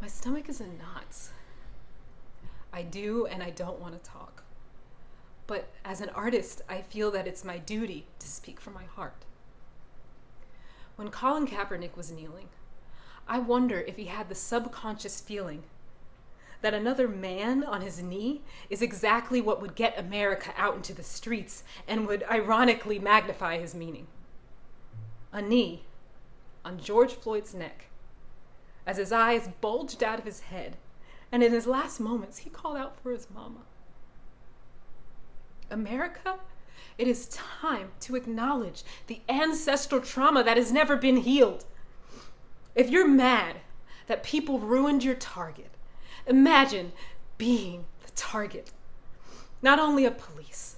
My stomach is in knots. I do and I don't want to talk. But as an artist, I feel that it's my duty to speak from my heart. When Colin Kaepernick was kneeling, I wonder if he had the subconscious feeling that another man on his knee is exactly what would get America out into the streets and would ironically magnify his meaning. A knee on George Floyd's neck, as his eyes bulged out of his head, and in his last moments, he called out for his mama. America, it is time to acknowledge the ancestral trauma that has never been healed. If you're mad that people ruined your target, imagine being the target. Not only of police,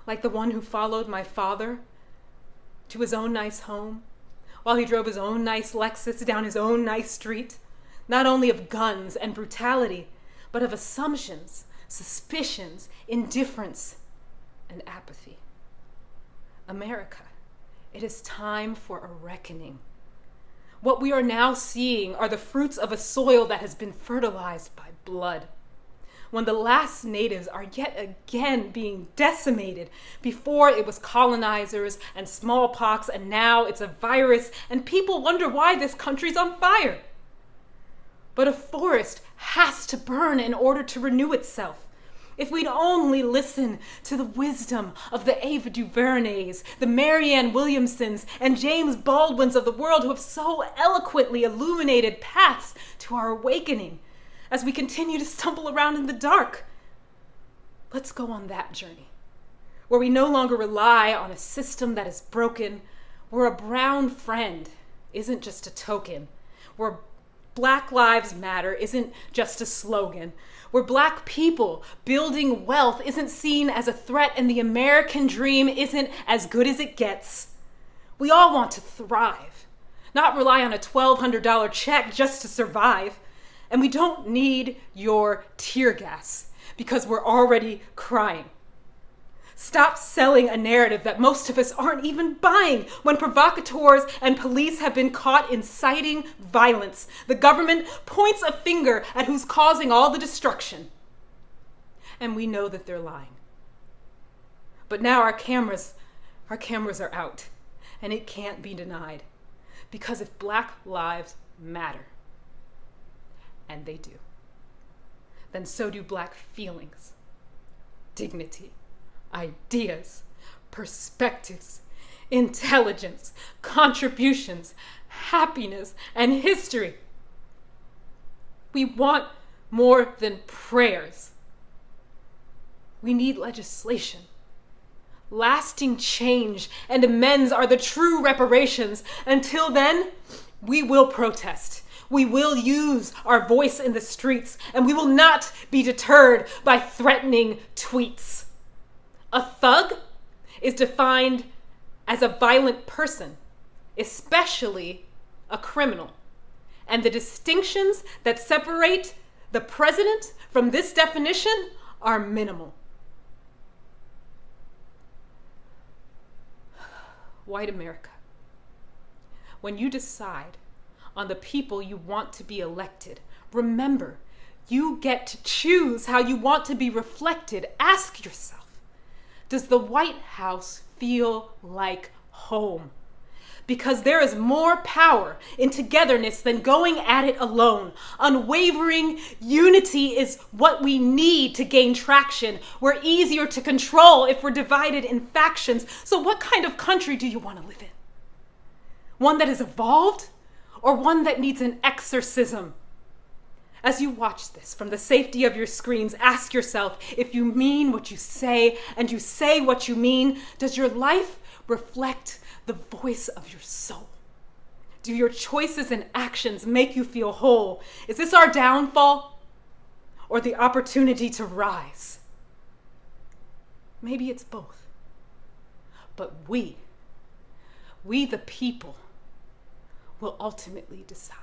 like the one who followed my father to his own nice home, while he drove his own nice Lexus down his own nice street, not only of guns and brutality, but of assumptions, suspicions, indifference, and apathy. America, it is time for a reckoning. What we are now seeing are the fruits of a soil that has been fertilized by blood. When the last natives are yet again being decimated, before it was colonizers and smallpox, and now it's a virus, and people wonder why this country's on fire. But a forest has to burn in order to renew itself. If we'd only listen to the wisdom of the Ava DuVernays, the Marianne Williamsons, and James Baldwins of the world who have so eloquently illuminated paths to our awakening as we continue to stumble around in the dark. Let's go on that journey, where we no longer rely on a system that is broken, where a brown friend isn't just a token, where Black Lives Matter isn't just a slogan, where Black people building wealth isn't seen as a threat and the American dream isn't as good as it gets. We all want to thrive, not rely on a $1,200 check just to survive. And we don't need your tear gas because we're already crying. Stop selling a narrative that most of us aren't even buying. When provocateurs and police have been caught inciting violence, the government points a finger at who's causing all the destruction. And we know that they're lying. But now our cameras are out, and it can't be denied. Because if Black lives matter, and they do, then so do Black feelings, dignity, ideas, perspectives, intelligence, contributions, happiness, and history. We want more than prayers. We need legislation. Lasting change and amends are the true reparations. Until then, we will protest. We will use our voice in the streets, and we will not be deterred by threatening tweets. A thug is defined as a violent person, especially a criminal. And the distinctions that separate the president from this definition are minimal. White America, when you decide on the people you want to be elected, remember, you get to choose how you want to be reflected. Ask yourself, does the White House feel like home? Because there is more power in togetherness than going at it alone. Unwavering unity is what we need to gain traction. We're easier to control if we're divided in factions. So what kind of country do you want to live in? One that is evolved, or one that needs an exorcism? As you watch this from the safety of your screens, ask yourself, if you mean what you say and you say what you mean, does your life reflect the voice of your soul? Do your choices and actions make you feel whole? Is this our downfall or the opportunity to rise? Maybe it's both. But we the people, will ultimately decide.